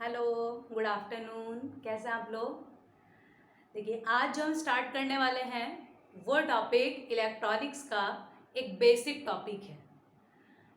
Hello, good afternoon. कैसे हैं आप लोग? देखिए, आज जो हम स्टार्ट करने वाले हैं वो टॉपिक इलेक्ट्रॉनिक्स का एक बेसिक टॉपिक है।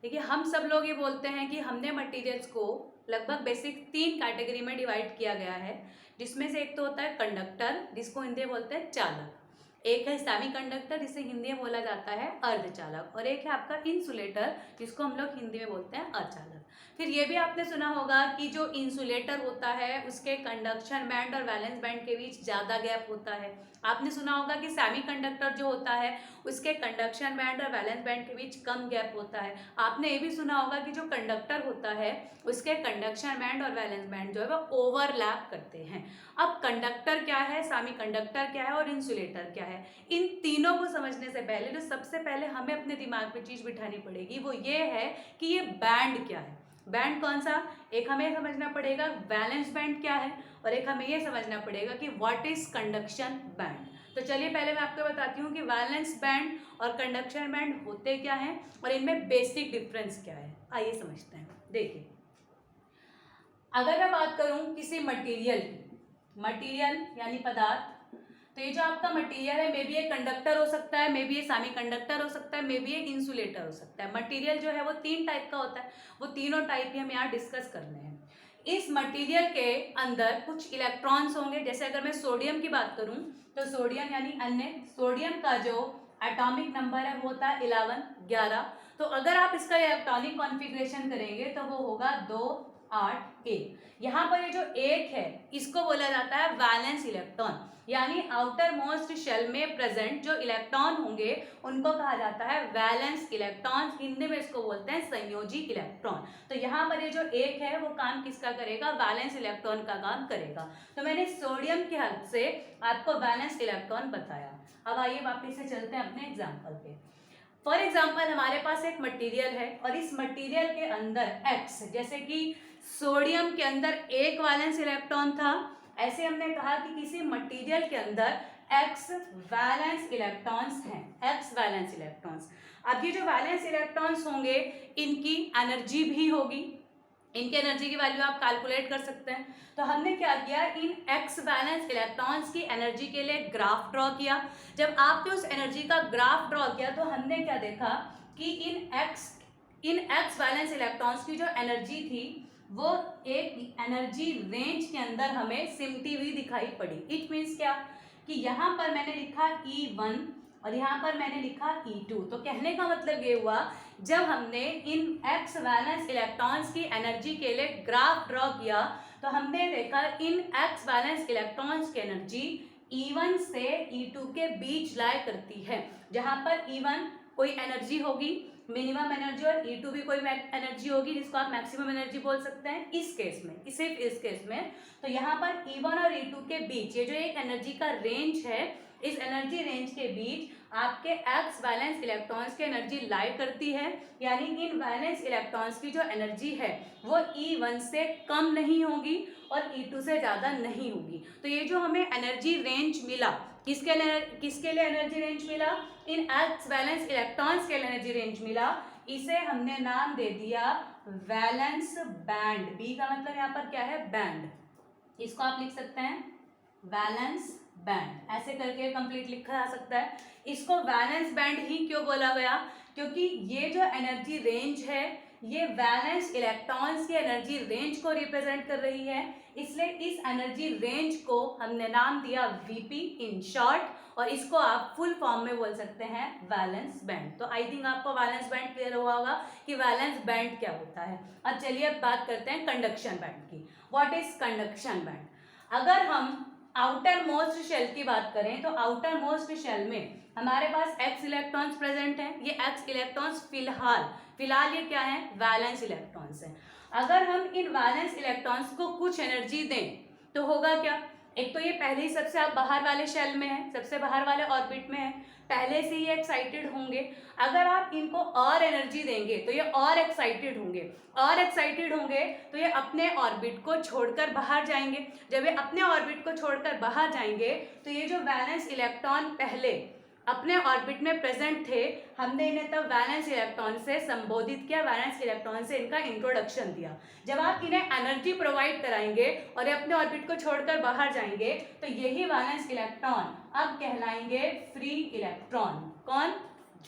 देखिए, हम सब लोग ये बोलते हैं कि हमने मटेरियल्स को लगभग बेसिक 3 कैटेगरी में डिवाइड किया गया है, जिसमें से एक तो होता है कंडक्टर, जिसको हिंदी में बोलते हैं चालक। एक है सेमी कंडक्टर, जिसे हिंदी में बोला जाता है अर्धचालक, और एक है आपका इंसुलेटर, जिसको हम लोग हिंदी में बोलते हैं अर्धचालक। फिर ये भी आपने सुना होगा कि जो इंसुलेटर होता है उसके कंडक्शन बैंड और वैलेंस बैंड के बीच ज़्यादा गैप होता है। आपने सुना होगा कि सेमी कंडक्टर जो होता है उसके कंडक्शन बैंड और वैलेंस बैंड के बीच कम गैप होता है। आपने ये भी सुना होगा कि जो कंडक्टर होता है उसके कंडक्शन बैंड और वैलेंस बैंड जो है वो ओवरलैप करते हैं। अब कंडक्टर क्या है, सेमी कंडक्टर क्या है और इंसुलेटर क्या है, इन तीनों को समझने से पहले जो सबसे पहले हमें अपने दिमाग में चीज़ बिठानी पड़ेगी वो ये है कि ये बैंड क्या है। बैंड कौन सा? एक हमें समझना पड़ेगा वैलेंस बैंड क्या है, और एक हमें ये समझना पड़ेगा कि व्हाट इज कंडक्शन बैंड। तो चलिए पहले मैं आपको बताती हूँ कि वैलेंस बैंड और कंडक्शन बैंड होते क्या हैं और इनमें बेसिक डिफरेंस क्या है। आइए समझते हैं। देखिए, अगर मैं बात करूं किसी मटेरियल की, मटेरियल यानी पदार्थ, तो ये जो आपका मटेरियल है मे बी ये कंडक्टर हो सकता है, मे बी ये सेमी कंडक्टर हो सकता है, मे बी ये इंसुलेटर हो सकता है। मटेरियल जो है वो 3 टाइप का होता है, वो तीनों टाइप ही हम यहाँ डिस्कस करने हैं। इस मटेरियल के अंदर कुछ इलेक्ट्रॉन्स होंगे। जैसे अगर मैं सोडियम की बात करूं तो सोडियम यानी अन्य, सोडियम का जो एटॉमिक नंबर है वो होता है 11। तो अगर आप इसका इलेक्ट्रॉनिक कॉन्फ़िगरेशन करेंगे तो वो होगा 2 8 1। यहाँ पर ये जो एक है इसको बोला जाता है वैलेंस इलेक्ट्रॉन, यानी आउटर मोस्ट शेल में प्रेजेंट जो इलेक्ट्रॉन होंगे उनको कहा जाता है वैलेंस इलेक्ट्रॉन। हिंदी में इसको बोलते हैं संयोजी इलेक्ट्रॉन। तो यहाँ पर ये जो एक है वो काम किसका करेगा? वैलेंस इलेक्ट्रॉन का काम करेगा। तो मैंने सोडियम की हेल्प से आपको वैलेंस इलेक्ट्रॉन बताया। अब आइए वापिस से चलते हैं अपने एग्जाम्पल पे। फॉर एग्जाम्पल हमारे पास एक मटेरियल है और इस मटेरियल के अंदर एक्स, जैसे कि सोडियम के अंदर एक वैलेंस इलेक्ट्रॉन था, ऐसे हमने कहा कि किसी मटेरियल के अंदर एक्स वैलेंस इलेक्ट्रॉन्स हैं, एक्स वैलेंस इलेक्ट्रॉन्स। अब ये जो वैलेंस इलेक्ट्रॉन्स होंगे इनकी एनर्जी भी होगी, इनकी एनर्जी की वैल्यू आप कैलकुलेट कर सकते हैं। तो हमने क्या किया, इन एक्स वैलेंस इलेक्ट्रॉन्स की एनर्जी के लिए ग्राफ ड्रॉ किया। जब आपने उस एनर्जी का ग्राफ ड्रॉ किया तो हमने क्या देखा कि इन एक्स वैलेंस इलेक्ट्रॉन्स की जो एनर्जी थी वो एक एनर्जी रेंज के अंदर हमें सिमटी हुई दिखाई पड़ी। इट मीन्स क्या कि यहाँ पर मैंने लिखा E1 और यहाँ पर मैंने लिखा E2। तो कहने का मतलब ये हुआ, जब हमने इन एक्स वैलेंस इलेक्ट्रॉन्स की एनर्जी के लिए ग्राफ ड्रॉ किया तो हमने देखा इन एक्स वैलेंस इलेक्ट्रॉन्स की एनर्जी E1 से E2 के बीच लाया करती है। जहां पर E1 कोई एनर्जी होगी मिनिमम एनर्जी और E2 भी कोई एनर्जी होगी जिसको आप मैक्सिमम एनर्जी बोल सकते हैं इस केस में, सिर्फ इस केस में। तो यहाँ पर E1 और E2 के बीच ये जो एक एनर्जी का रेंज है, इस एनर्जी रेंज के बीच आपके एक्स वैलेंस इलेक्ट्रॉन्स की एनर्जी लाई करती है, यानी इन वैलेंस इलेक्ट्रॉन्स की जो एनर्जी है वो E1 से कम नहीं होगी और E2 से ज़्यादा नहीं होगी। तो ये जो हमें एनर्जी रेंज मिला, किसके लिए एनर्जी रेंज मिला? इन एक्स वैलेंस इलेक्ट्रॉन्स के एनर्जी रेंज मिला। इसे हमने नाम दे दिया वैलेंस बैंड। बी का मतलब यहाँ पर क्या है? बैंड। इसको आप लिख सकते हैं वैलेंस बैंड, ऐसे करके कंप्लीट लिखा जा सकता है। इसको वैलेंस बैंड ही क्यों बोला गया? क्योंकि ये जो एनर्जी रेंज है ये वैलेंस इलेक्ट्रॉन्स की एनर्जी रेंज को रिप्रेजेंट कर रही है, इसलिए इस एनर्जी रेंज को हमने नाम दिया वीपी इन शॉर्ट, और इसको आप फुल फॉर्म में बोल सकते हैं वैलेंस बैंड। तो आई थिंक आपको वैलेंस बैंड क्लियर हुआ होगा कि वैलेंस बैंड क्या होता है। अब चलिए अब बात करते हैं कंडक्शन बैंड की। What is conduction band? अगर हम आउटर मोस्ट शेल की बात करें तो आउटर मोस्ट शेल में हमारे पास एक्स इलेक्ट्रॉन्स प्रेजेंट हैं। ये एक्स इलेक्ट्रॉन्स फिलहाल ये क्या है? वैलेंस इलेक्ट्रॉन्स हैं। अगर हम इन वैलेंस इलेक्ट्रॉन्स को कुछ एनर्जी दें तो होगा क्या? एक तो ये पहले ही सबसे आप बाहर वाले शेल में है, सबसे बाहर वाले ऑर्बिट में है, पहले से ही एक्साइटेड होंगे। अगर आप इनको और एनर्जी देंगे तो ये और एक्साइटेड होंगे, तो ये अपने ऑर्बिट को छोड़कर बाहर जाएंगे। जब ये अपने ऑर्बिट को छोड़कर बाहर जाएंगे तो ये जो वैलेंस इलेक्ट्रॉन पहले अपने ऑर्बिट में प्रेजेंट थे, हमने इन्हें तब वैलेंस इलेक्ट्रॉन से संबोधित किया, वैलेंस इलेक्ट्रॉन से इनका इंट्रोडक्शन दिया। जब आप इन्हें एनर्जी प्रोवाइड कराएंगे और ये अपने ऑर्बिट को छोड़कर बाहर जाएंगे तो यही वैलेंस इलेक्ट्रॉन अब कहलाएंगे फ्री इलेक्ट्रॉन। कौन?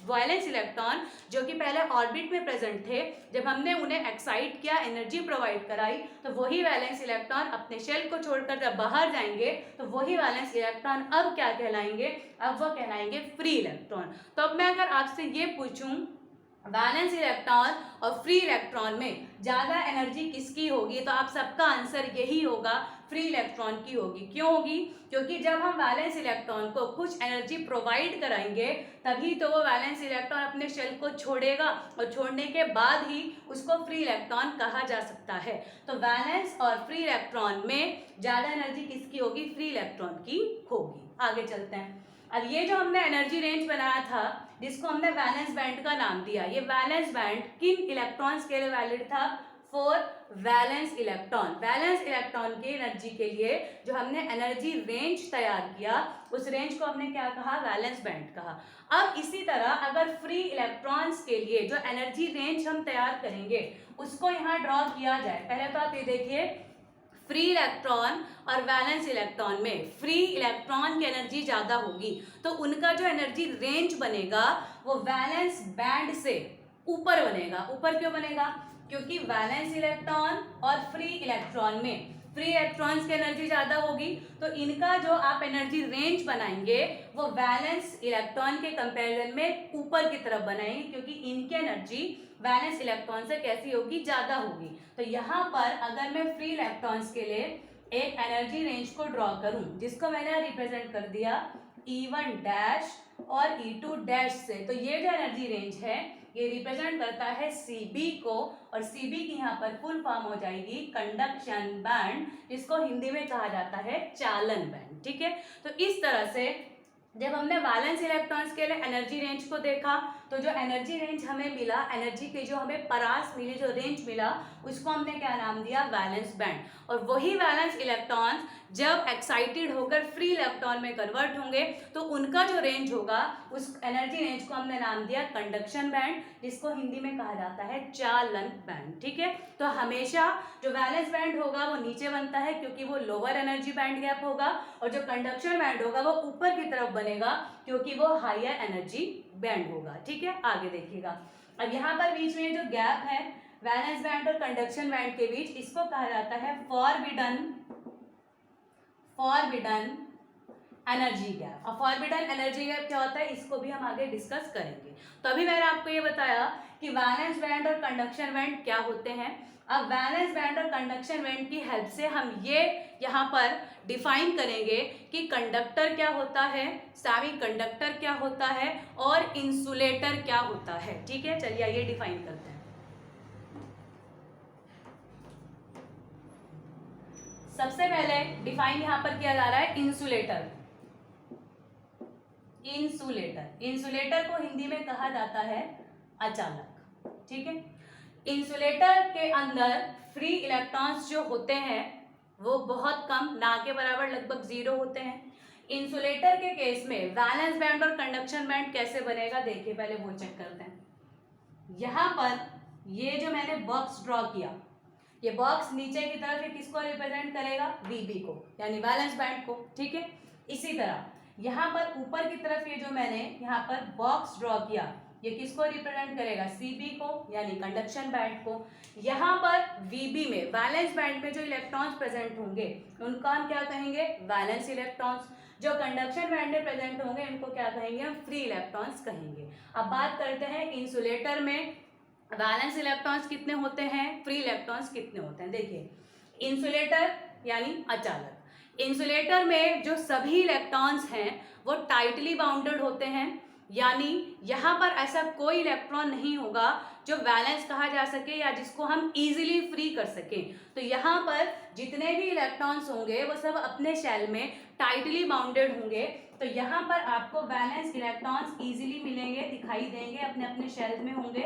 वैलेंस इलेक्ट्रॉन जो कि पहले ऑर्बिट में प्रेजेंट थे, जब हमने उन्हें एक्साइट किया, एनर्जी प्रोवाइड कराई, तो वही वैलेंस इलेक्ट्रॉन अपने शेल को छोड़कर जब बाहर जाएंगे तो वही वैलेंस इलेक्ट्रॉन अब क्या कहलाएंगे? अब वो कहलाएंगे फ्री इलेक्ट्रॉन। तो अब मैं अगर आपसे ये पूछूं वैलेंस इलेक्ट्रॉन और फ्री इलेक्ट्रॉन में ज़्यादा एनर्जी किसकी होगी, तो आप सबका आंसर यही होगा, फ्री इलेक्ट्रॉन की होगी। क्यों होगी? क्योंकि जब हम वैलेंस इलेक्ट्रॉन को कुछ एनर्जी प्रोवाइड कराएंगे तभी तो वो वैलेंस इलेक्ट्रॉन अपने शेल को छोड़ेगा और छोड़ने के बाद ही उसको फ्री इलेक्ट्रॉन कहा जा सकता है। तो वैलेंस और फ्री इलेक्ट्रॉन में ज़्यादा एनर्जी किसकी होगी? फ्री इलेक्ट्रॉन की होगी। आगे चलते हैं। अब ये जो हमने एनर्जी रेंज बनाया था जिसको हमने वैलेंस बैंड का नाम दिया, ये वैलेंस बैंड किन इलेक्ट्रॉन्स के लिए वैलिड था? For valence electron. Valence electron की एनर्जी के लिए जो हमने एनर्जी रेंज तैयार किया उस रेंज को हमने क्या कहा? वैलेंस बैंड कहा। अब इसी तरह अगर फ्री इलेक्ट्रॉन्स के लिए जो एनर्जी रेंज हम तैयार करेंगे उसको यहाँ ड्रॉ किया जाए। पहले तो आप ये देखिए, फ्री इलेक्ट्रॉन और वैलेंस इलेक्ट्रॉन में फ्री इलेक्ट्रॉन की एनर्जी ज़्यादा होगी तो उनका जो एनर्जी रेंज बनेगा वो वैलेंस बैंड से ऊपर बनेगा। ऊपर क्यों बनेगा? क्योंकि वैलेंस इलेक्ट्रॉन और फ्री इलेक्ट्रॉन में फ्री इलेक्ट्रॉन्स की एनर्जी ज़्यादा होगी तो इनका जो आप एनर्जी रेंज बनाएंगे वो वैलेंस इलेक्ट्रॉन के कंपैरिजन में ऊपर की तरफ बनाएंगे, क्योंकि इनकी एनर्जी वैलेंस इलेक्ट्रॉन से कैसी होगी? ज़्यादा होगी। तो यहाँ पर अगर मैं फ्री इलेक्ट्रॉन्स के लिए एक एनर्जी रेंज को ड्रॉ करूं जिसको मैंने रिप्रेजेंट कर दिया E1 डैश और E2 डैश से, तो ये जो एनर्जी रेंज है ये रिप्रेजेंट करता है CB को, और CB की यहाँ पर फुल फॉर्म हो जाएगी कंडक्शन बैंड, जिसको हिंदी में कहा जाता है चालन बैंड। ठीक है, तो इस तरह से जब हमने वैलेंस इलेक्ट्रॉन्स के लिए एनर्जी रेंज को देखा तो जो एनर्जी रेंज हमें मिला, एनर्जी की जो हमें परास मिली, जो रेंज मिला, उसको हमने क्या नाम दिया? Valence band. और वही वैलेंस इलेक्ट्रॉन्स जब एक्साइटेड होकर फ्री इलेक्ट्रॉन में कन्वर्ट होंगे तो उनका जो रेंज होगा उस एनर्जी रेंज को हमने नाम दिया कंडक्शन बैंड, जिसको हिंदी में कहा जाता है चालन बैंड। ठीक है, तो हमेशा जो वैलेंस बैंड होगा वो नीचे बनता है क्योंकि वो लोअर एनर्जी बैंड गैप होगा, और जो कंडक्शन बैंड होगा वो ऊपर की तरफ बनेगा क्योंकि वो हायर एनर्जी बैंड होगा। ठीक है, आगे देखिएगा। अब यहाँ पर बीच में जो गैप है वैलेंस बैंड और कंडक्शन बैंड के बीच, इसको कहा जाता है फॉरबिडन एनर्जी गैप। और फॉरबिडन एनर्जी गैप क्या होता है इसको भी हम आगे डिस्कस करेंगे। तो अभी मैंने आपको ये बताया कि वैलेंस बैंड और कंडक्शन बैंड क्या होते हैं। अब वैलेंस बैंड और कंडक्शन बैंड की हेल्प से हम ये यहाँ पर डिफाइन करेंगे कि कंडक्टर क्या होता है, सेमी कंडक्टर क्या होता है और इंसुलेटर क्या होता है। ठीक है, चलिए आइए डिफाइन करते हैं। सबसे पहले डिफाइन यहाँ पर किया जा रहा है इंसुलेटर। इंसुलेटर को हिंदी में कहा जाता है अचालक। ठीक है, इंसुलेटर के अंदर फ्री इलेक्ट्रॉन्स जो होते हैं वो बहुत कम, ना के बराबर, लगभग 0 होते हैं। इंसुलेटर के केस में वैलेंस बैंड और कंडक्शन बैंड कैसे बनेगा देखिए, पहले वो चेक करते हैं। यहाँ पर ये जो मैंने बॉक्स ड्रॉ किया, ये बॉक्स नीचे की तरफ ये किसको रिप्रेजेंट करेगा? VB को, यानी वैलेंस बैंड को। ठीक है, इसी तरह यहाँ पर ऊपर की तरफ ये जो मैंने यहाँ पर बॉक्स ड्रॉ किया ये किसको रिप्रेजेंट करेगा? CB को, यानी कंडक्शन बैंड को। यहाँ पर VB में वैलेंस बैंड में जो इलेक्ट्रॉन्स प्रेजेंट होंगे उनका हम क्या कहेंगे? Valence electrons. जो कंडक्शन बैंड में प्रेजेंट होंगे इनको क्या कहेंगे? हम फ्री इलेक्ट्रॉन्स कहेंगे। अब बात करते हैं इंसुलेटर में वैलेंस इलेक्ट्रॉन्स कितने होते हैं, फ्री इलेक्ट्रॉन्स कितने होते हैं। देखिए, इंसुलेटर यानी अचालक, इंसुलेटर में जो सभी इलेक्ट्रॉन्स हैं वो टाइटली बाउंडेड होते हैं, यानी यहाँ पर ऐसा कोई इलेक्ट्रॉन नहीं होगा जो वैलेंस कहा जा सके या जिसको हम इजीली फ्री कर सकें। तो यहाँ पर जितने भी इलेक्ट्रॉन्स होंगे वो सब अपने शेल में टाइटली बाउंडेड होंगे। तो यहाँ पर आपको वैलेंस इलेक्ट्रॉन्स इजीली मिलेंगे, दिखाई देंगे, अपने अपने शेल में होंगे।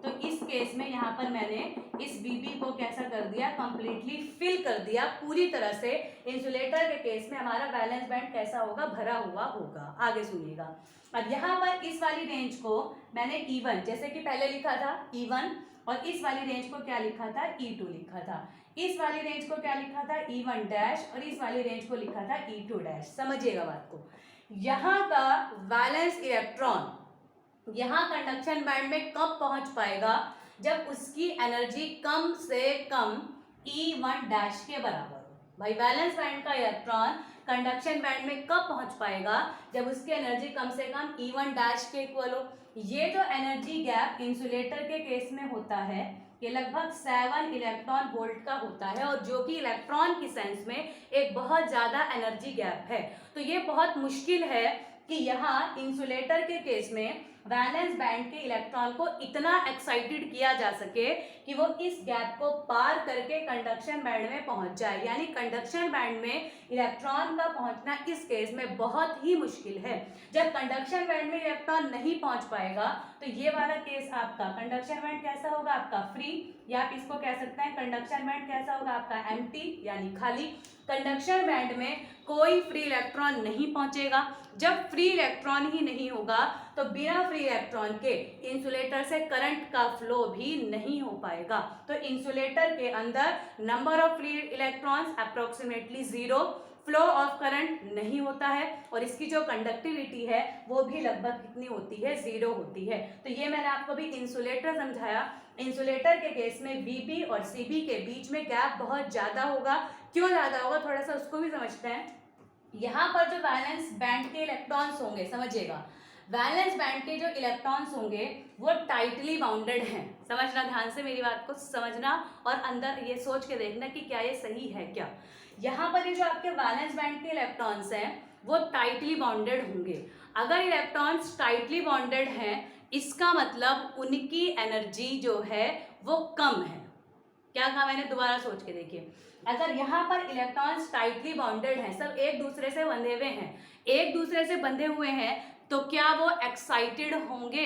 तो इस केस में यहाँ पर मैंने इस Vp को कैसा कर दिया, कंप्लीटली फिल कर दिया पूरी तरह से। इंसुलेटर के केस में हमारा वैलेंस बैंड कैसा होगा, भरा हुआ होगा। आगे सुनिएगा, अब यहाँ पर इस वाली रेंज को मैंने E1 जैसे कि पहले लिखा था E1, और इस वाली रेंज को क्या लिखा था, E2 लिखा था। इस वाली रेंज को क्या लिखा था, E1 डैश, और इस वाली रेंज को लिखा था E2 डैश। समझिएगा बात को। यहाँ का वैलेंस इलेक्ट्रॉन यहाँ कंडक्शन बैंड में कब पहुंच पाएगा, जब उसकी एनर्जी कम से कम E1 डैश के बराबर हो। भाई वैलेंस बैंड का इलेक्ट्रॉन कंडक्शन बैंड में कब पहुंच पाएगा, जब उसकी एनर्जी कम से कम E1 डैश के इक्वल हो। ये जो एनर्जी गैप इंसुलेटर के केस में होता है, ये लगभग 7 इलेक्ट्रॉन वोल्ट का होता है, और जो कि इलेक्ट्रॉन की सेंस में एक बहुत ज्यादा एनर्जी गैप है। तो ये बहुत मुश्किल है कि यहाँ इंसुलेटर के केस में वैलेंस बैंड के इलेक्ट्रॉन को इतना एक्साइटेड किया जा सके कि वो इस गैप को पार करके कंडक्शन बैंड में पहुंच जाए। यानी कंडक्शन बैंड में इलेक्ट्रॉन का पहुंचना इस केस में बहुत ही मुश्किल है। जब कंडक्शन बैंड में इलेक्ट्रॉन नहीं पहुंच पाएगा तो ये वाला केस आपका कंडक्शन बैंड कैसा होगा, आपका फ्री, या आप इसको कह सकते हैं कंडक्शन बैंड कैसा होगा, आपका एम्प्टी यानी खाली। कंडक्शन बैंड में कोई फ्री इलेक्ट्रॉन नहीं पहुंचेगा। जब फ्री इलेक्ट्रॉन ही नहीं होगा तो बिना फ्री इलेक्ट्रॉन के इंसुलेटर से करंट का फ्लो भी नहीं हो पाएगा। तो इंसुलेटर के अंदर number of free electrons approximately 0, flow of current नहीं होता है, और इसकी जो कंडक्टिविटी है वो भी लगभग कितनी होती है, 0 होती है। तो ये मैंने आपको भी इंसुलेटर समझाया। इंसुलेटर के केस में Vp और Cp के बीच में गैप बहुत ज्यादा होगा। क्यों ज्यादा होगा, थोड़ा सा उसको भी समझते हैं। यहाँ पर जो वैलेंस बैंड के इलेक्ट्रॉन्स होंगे, समझिएगा, वैलेंस बैंड के जो इलेक्ट्रॉन्स होंगे वो टाइटली बाउंडेड हैं। समझना, ध्यान से मेरी बात को समझना और अंदर ये सोच के देखना कि क्या ये सही है क्या। यहाँ पर ये जो आपके वैलेंस बैंड के इलेक्ट्रॉन्स हैं वो टाइटली बाउंडेड होंगे। अगर इलेक्ट्रॉन्स टाइटली बाउंडेड हैं, इसका मतलब उनकी एनर्जी जो है वो कम है। क्या कहा मैंने, दोबारा सोच के देखिए। अगर यहाँ पर इलेक्ट्रॉन्स टाइटली बाउंडेड हैं, सब एक दूसरे से बंधे हुए हैं, एक दूसरे से बंधे हुए हैं, तो क्या वो एक्साइटेड होंगे,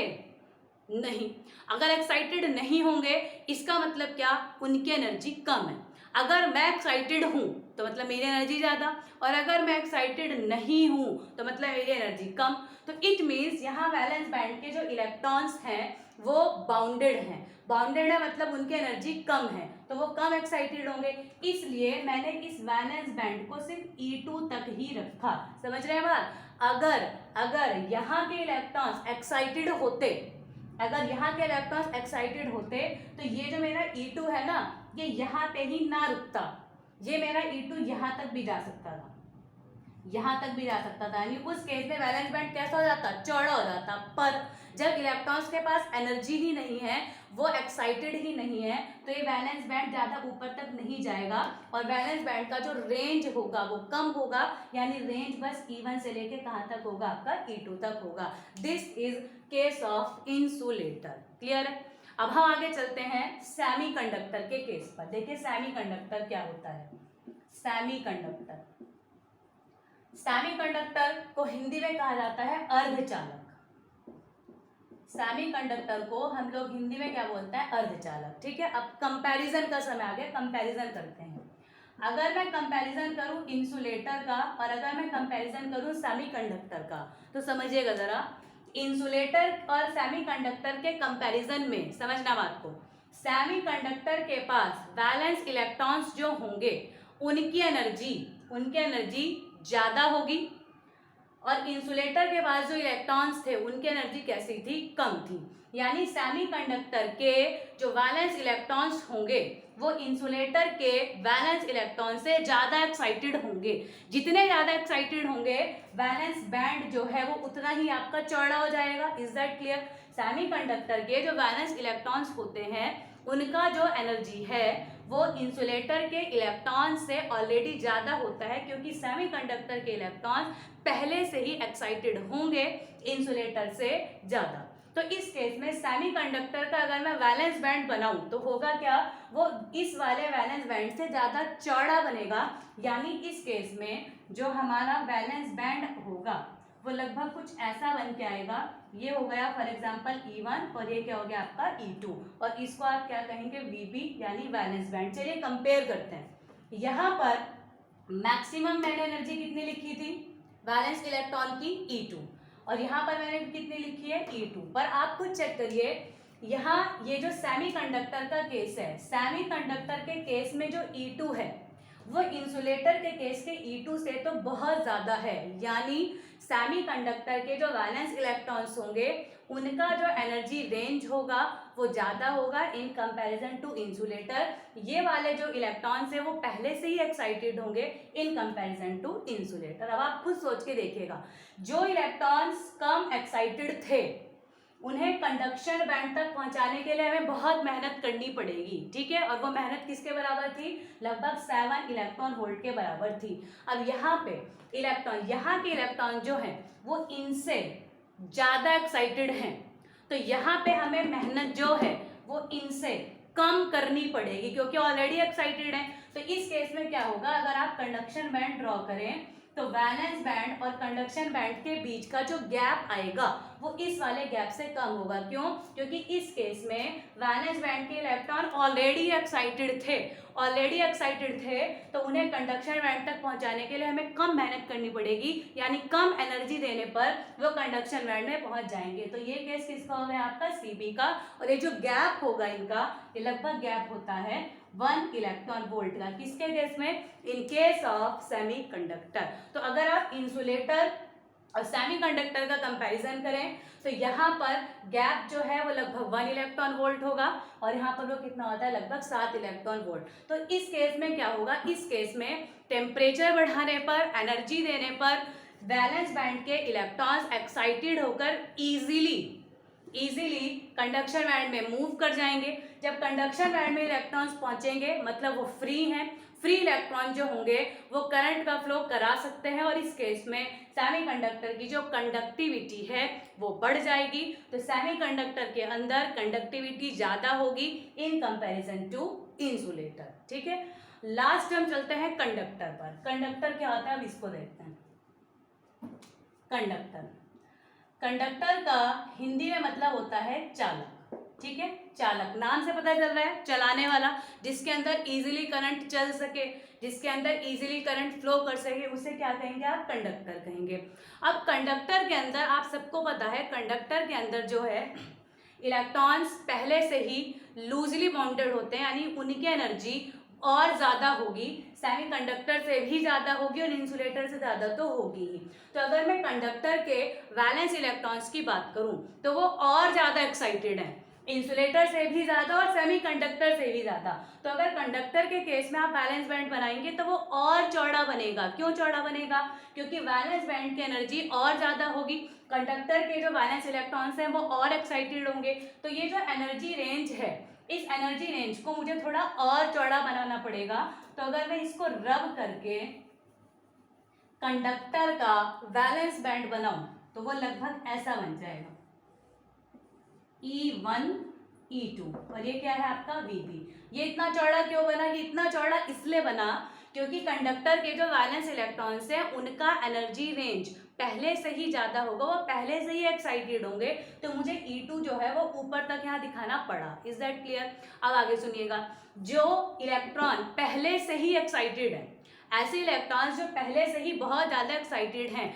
नहीं। अगर एक्साइटेड नहीं होंगे इसका मतलब क्या, उनकी एनर्जी कम है। अगर मैं एक्साइटेड हूं तो मतलब मेरी एनर्जी ज्यादा, और अगर मैं एक्साइटेड नहीं हूं तो मतलब मेरी एनर्जी कम। तो इट मीन्स यहाँ वैलेंस बैंड के जो इलेक्ट्रॉन्स हैं वो बाउंडेड हैं। बाउंडेड है मतलब उनकी एनर्जी कम है, तो वो कम एक्साइटेड होंगे। इसलिए मैंने इस वैलेंस बैंड को सिर्फ E2 तक ही रखा। समझ रहे हैं बात। अगर यहाँ के इलेक्ट्रॉन्स एक्साइटेड होते, अगर यहाँ के इलेक्ट्रॉन्स एक्साइटेड होते तो ये जो मेरा E2 है ना, ये यहाँ पे ही ना रुकता, ये मेरा E2 यहाँ तक भी जा सकता था, यहाँ तक भी जा सकता था। यानी उस केस में वैलेंस बैंड कैसा हो जाता, चौड़ा हो जाता। पर जब इलेक्ट्रॉन्स के पास एनर्जी ही नहीं है, वो एक्साइटेड ही नहीं है, तो ये वैलेंस बैंड ज्यादा ऊपर तक नहीं जाएगा, और वैलेंस बैंड का जो रेंज होगा वो कम होगा। यानी रेंज बस E1 से लेके कहाँ तक होगा, आपका E2 तक होगा। This is case of insulator. Clear है। अब हम आगे चलते हैं सेमीकंडक्टर के केस पर। देखिए सेमीकंडक्टर क्या होता है। सेमीकंडक्टर, सेमीकंडक्टर को हिंदी में कहा जाता है अर्धचालक। सेमीकंडक्टर को हम लोग हिंदी में क्या बोलते हैं, अर्धचालक। ठीक है। अब कंपैरिजन का समय आ गया, कंपैरिजन करते हैं। अगर मैं कंपैरिजन करूं इंसुलेटर का और अगर मैं कंपैरिजन करूं सेमीकंडक्टर का, तो समझिएगा जरा, इंसुलेटर और सेमीकंडक्टर के कंपैरिजन में समझना बात को। सेमीकंडक्टर के पास वैलेंस इलेक्ट्रॉन्स जो होंगे उनकी एनर्जी ज्यादा होगी, और इंसुलेटर के पास जो इलेक्ट्रॉन्स थे उनकी एनर्जी कैसी थी, कम थी। यानी सेमीकंडक्टर के जो वैलेंस इलेक्ट्रॉन्स होंगे वो इंसुलेटर के वैलेंस इलेक्ट्रॉन से ज्यादा एक्साइटेड होंगे। जितने ज्यादा एक्साइटेड होंगे वैलेंस बैंड जो है वो उतना ही आपका चौड़ा हो जाएगा। Is that clear. सेमीकंडक्टर के जो वैलेंस इलेक्ट्रॉन्स होते हैं उनका जो एनर्जी है वो इंसुलेटर के इलेक्ट्रॉन से ऑलरेडी ज्यादा होता है, क्योंकि सेमीकंडक्टर के इलेक्ट्रॉन पहले से ही एक्साइटेड होंगे इंसुलेटर से ज्यादा। तो इस केस में सेमीकंडक्टर का अगर मैं वैलेंस बैंड बनाऊं तो होगा क्या, वो इस वाले वैलेंस बैंड से ज्यादा चौड़ा बनेगा। यानी इस केस में जो हमारा वैलेंस बैंड होगा वो लगभग कुछ ऐसा बन के आएगा। ये हो गया फॉर एग्जांपल E1 और ये क्या हो गया आपका E2 और इसको आप क्या कहेंगे VB यानी वैलेंस बैंड। चलिए कंपेयर करते हैं। यहाँ पर मैक्सिमम मैंने एनर्जी कितनी लिखी थी वैलेंस इलेक्ट्रॉन की E2 और यहाँ पर मैंने कितनी लिखी है E2। पर आप खुद चेक करिए, यहाँ ये जो सेमीकंडक्टर का केस है, सेमीकंडक्टर के केस में जो E2 है वो इंसुलेटर के केस के E2 से तो बहुत ज़्यादा है। यानी सेमीकंडक्टर के जो वैलेंस इलेक्ट्रॉन्स होंगे उनका जो एनर्जी रेंज होगा वो ज़्यादा होगा इन कंपैरिजन टू इंसुलेटर। ये वाले जो इलेक्ट्रॉन्स है वो पहले से ही एक्साइटेड होंगे इन कंपैरिजन टू इंसुलेटर। अब आप खुद सोच के देखिएगा, जो इलेक्ट्रॉन्स कम एक्साइटेड थे उन्हें कंडक्शन बैंड तक पहुंचाने के लिए हमें बहुत मेहनत करनी पड़ेगी, ठीक है। और वो मेहनत किसके बराबर थी, लगभग 7 इलेक्ट्रॉन वोल्ट के बराबर थी। अब यहाँ पे इलेक्ट्रॉन, यहाँ के इलेक्ट्रॉन जो हैं वो इनसे ज़्यादा एक्साइटेड हैं, तो यहाँ पे हमें मेहनत जो है वो इनसे कम करनी पड़ेगी क्योंकि ऑलरेडी एक्साइटेड हैं। तो इस केस में क्या होगा, अगर आप कंडक्शन बैंड ड्रॉ करें तो वैलेंस बैंड और कंडक्शन बैंड के बीच का जो गैप आएगा वो इस वाले गैप से कम होगा। क्यों, क्योंकि इस केस में वैलेंस बैंड के इलेक्ट्रॉन ऑलरेडी एक्साइटेड थे, तो उन्हें कंडक्शन बैंड तक पहुंचाने के लिए हमें कम मेहनत करनी पड़ेगी, यानी कम एनर्जी देने पर वो कंडक्शन बैंड में पहुंच जाएंगे। तो ये केस किसका होगा, आपका Cp का। और ये जो गैप होगा इनका, ये लगभग गैप होता है 1 इलेक्ट्रॉन वोल्ट का। किसके केस में, इन केस ऑफ सेमीकंडक्टर। तो अगर आप इंसुलेटर और सेमीकंडक्टर का कंपैरिजन करें तो यहाँ पर गैप जो है वो लगभग 1 इलेक्ट्रॉन वोल्ट होगा और यहाँ पर वो कितना होता है, लगभग 7 इलेक्ट्रॉन वोल्ट। तो इस केस में क्या होगा, इस केस में टेम्परेचर बढ़ाने पर, एनर्जी देने पर वैलेंस बैंड के इलेक्ट्रॉन्स एक्साइटेड होकर इजीली कंडक्शन बैंड में मूव कर जाएंगे। जब कंडक्शन बैंड में इलेक्ट्रॉन्स पहुंचेंगे मतलब वो फ्री हैं, फ्री इलेक्ट्रॉन जो होंगे वो करंट का फ्लो करा सकते हैं और इस केस में सेमीकंडक्टर की जो कंडक्टिविटी है वो बढ़ जाएगी। तो सेमीकंडक्टर के अंदर कंडक्टिविटी ज़्यादा होगी इन कंपैरिजन टू इंसुलेटर, ठीक है। लास्ट हम चलते हैं कंडक्टर पर। कंडक्टर क्या होता है, अब इसको देखते हैं। कंडक्टर का हिंदी में मतलब होता है चालक, ठीक है। चालक, नाम से पता चल रहा है, चलाने वाला, जिसके अंदर इजीली करंट चल सके, जिसके अंदर इजीली करंट फ्लो कर सके, उसे क्या कहेंगे आप, कंडक्टर कहेंगे। अब कंडक्टर के अंदर आप सबको पता है, कंडक्टर के अंदर जो है इलेक्ट्रॉन्स पहले से ही लूजली बाउंडेड होते हैं, यानी उनकी एनर्जी और ज़्यादा होगी, सेमीकंडक्टर से भी ज़्यादा होगी और इंसुलेटर से ज़्यादा तो होगी ही। तो अगर मैं कंडक्टर के वैलेंस इलेक्ट्रॉन्स की बात करूं तो वो और ज़्यादा एक्साइटेड हैं, इंसुलेटर से भी ज़्यादा और सेमीकंडक्टर से भी ज़्यादा। तो अगर कंडक्टर के केस में आप वैलेंस बैंड बनाएंगे तो वो और चौड़ा बनेगा। क्यों चौड़ा बनेगा, क्योंकि वैलेंस बैंड की एनर्जी और ज़्यादा होगी, कंडक्टर के जो वैलेंस इलेक्ट्रॉन्स हैं वो और एक्साइटेड होंगे। तो ये जो एनर्जी रेंज है, इस एनर्जी रेंज को मुझे थोड़ा और चौड़ा बनाना पड़ेगा। तो अगर मैं इसको रब करके कंडक्टर का वैलेंस बैंड बनाऊं तो वो लगभग ऐसा बन जाएगा, E1 E2 और ये क्या है आपका VB। ये इतना चौड़ा क्यों बना, ये इतना चौड़ा इसलिए बना क्योंकि कंडक्टर के जो वैलेंस इलेक्ट्रॉन्स हैं उनका एनर्जी रेंज पहले से ही ज़्यादा होगा, वो पहले से ही एक्साइटेड होंगे, तो मुझे E2 जो है वो ऊपर तक यहाँ दिखाना पड़ा। Is that clear. अब आगे सुनिएगा, जो इलेक्ट्रॉन पहले से ही एक्साइटेड है, ऐसे इलेक्ट्रॉन्स जो पहले से ही बहुत ज़्यादा एक्साइटेड हैं,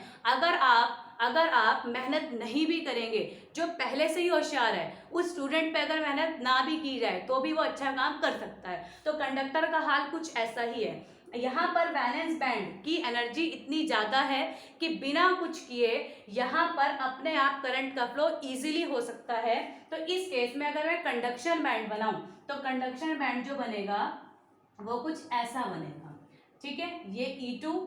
अगर आप मेहनत नहीं भी करेंगे, जो पहले से ही होशियार है उस स्टूडेंट पे अगर मेहनत ना भी की जाए तो भी वो अच्छा काम कर सकता है। तो कंडक्टर का हाल कुछ ऐसा ही है। यहाँ पर वैलेंस बैंड की एनर्जी इतनी ज़्यादा है कि बिना कुछ किए यहाँ पर अपने आप करंट का फ्लो इजीली हो सकता है। तो इस केस में अगर मैं कंडक्शन बैंड बनाऊं तो कंडक्शन बैंड जो बनेगा वो कुछ ऐसा बनेगा, ठीक है। ये E2,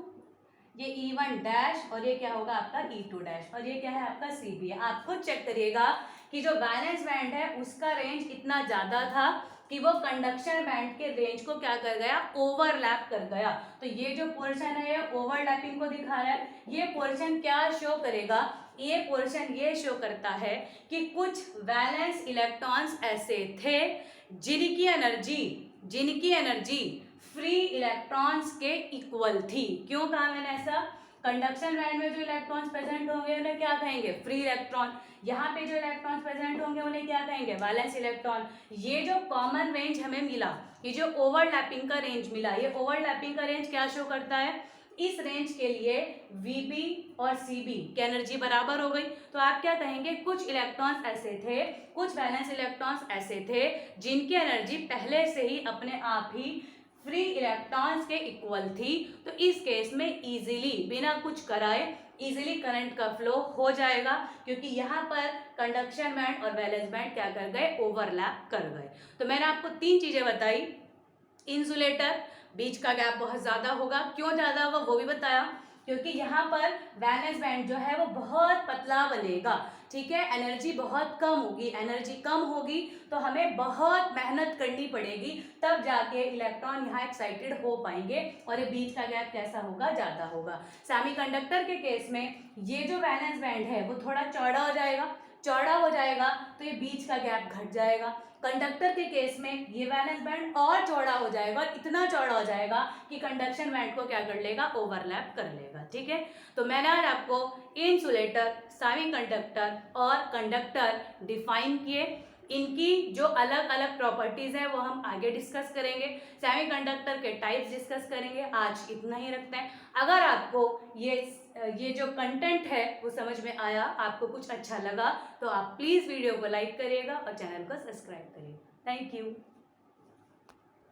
ये E1 डैश और ये क्या होगा आपका E2 डैश और ये क्या है आपका CB। आप खुद चेक करिएगा कि जो वैलेंस बैंड है उसका रेंज इतना ज़्यादा था कि वो कंडक्शन बैंड के रेंज को क्या कर गया, ओवरलैप कर गया। तो ये जो पोर्शन है ये ओवरलैपिंग को दिखा रहा है। ये पोर्शन क्या शो करेगा, ये पोर्शन ये शो करता है कि कुछ वैलेंस इलेक्ट्रॉन्स ऐसे थे जिनकी एनर्जी फ्री इलेक्ट्रॉन्स के इक्वल थी। क्यों कहा मैंने ऐसा, कंडक्शन बैंड में जो इलेक्ट्रॉन्स प्रेजेंट होंगे उन्हें क्या कहेंगे, फ्री इलेक्ट्रॉन। यहाँ पे जो इलेक्ट्रॉन्स प्रेजेंट होंगे उन्हें क्या कहेंगे, वैलेंस इलेक्ट्रॉन। ये जो कॉमन रेंज हमें मिला, ये जो ओवरलैपिंग का रेंज मिला, ये ओवरलैपिंग का रेंज क्या शो करता है, इस रेंज के लिए Vb और Cb की एनर्जी बराबर हो गई। तो आप क्या कहेंगे, कुछ इलेक्ट्रॉन्स ऐसे थे, कुछ वैलेंस इलेक्ट्रॉन्स ऐसे थे जिनकी एनर्जी पहले से ही अपने आप ही फ्री इलेक्ट्रॉन्स के इक्वल थी। तो इस केस में इजीली बिना कुछ कराए इजीली करंट का फ्लो हो जाएगा, क्योंकि यहाँ पर कंडक्शन बैंड और वैलेंस बैंड क्या कर गए, ओवरलैप कर गए। तो मैंने आपको 3 चीजें बताई। इंसुलेटर, बीच का गैप बहुत ज्यादा होगा, क्यों ज्यादा होगा वो भी बताया, क्योंकि यहाँ पर वैलेंस बैंड जो है वो बहुत पतला बनेगा, ठीक है, एनर्जी बहुत कम होगी। एनर्जी कम होगी तो हमें बहुत मेहनत करनी पड़ेगी, तब जाके इलेक्ट्रॉन यहाँ एक्साइटेड हो पाएंगे और ये बीच का गैप कैसा होगा, ज्यादा होगा। सेमीकंडक्टर के केस में ये जो वैलेंस बैंड है वो थोड़ा चौड़ा हो जाएगा, चौड़ा हो जाएगा तो ये बीच का गैप घट जाएगा। कंडक्टर के केस में ये वैलेंस बैंड और चौड़ा हो जाएगा, इतना चौड़ा हो जाएगा कि कंडक्शन बैंड को क्या कर लेगा, ओवरलैप कर लेगा, ठीक है। तो मैंने आज आपको इंसुलेटर, सेमीकंडक्टर और कंडक्टर डिफाइन किए। इनकी जो अलग अलग प्रॉपर्टीज है वो हम आगे डिस्कस करेंगे, सेमीकंडक्टर के टाइप्स डिस्कस करेंगे। आज इतना ही रखते हैं। अगर आपको ये जो कंटेंट है वो समझ में आया, आपको कुछ अच्छा लगा, तो आप प्लीज़ वीडियो को लाइक करिएगा और चैनल को सब्सक्राइब करिएगा। Thank you.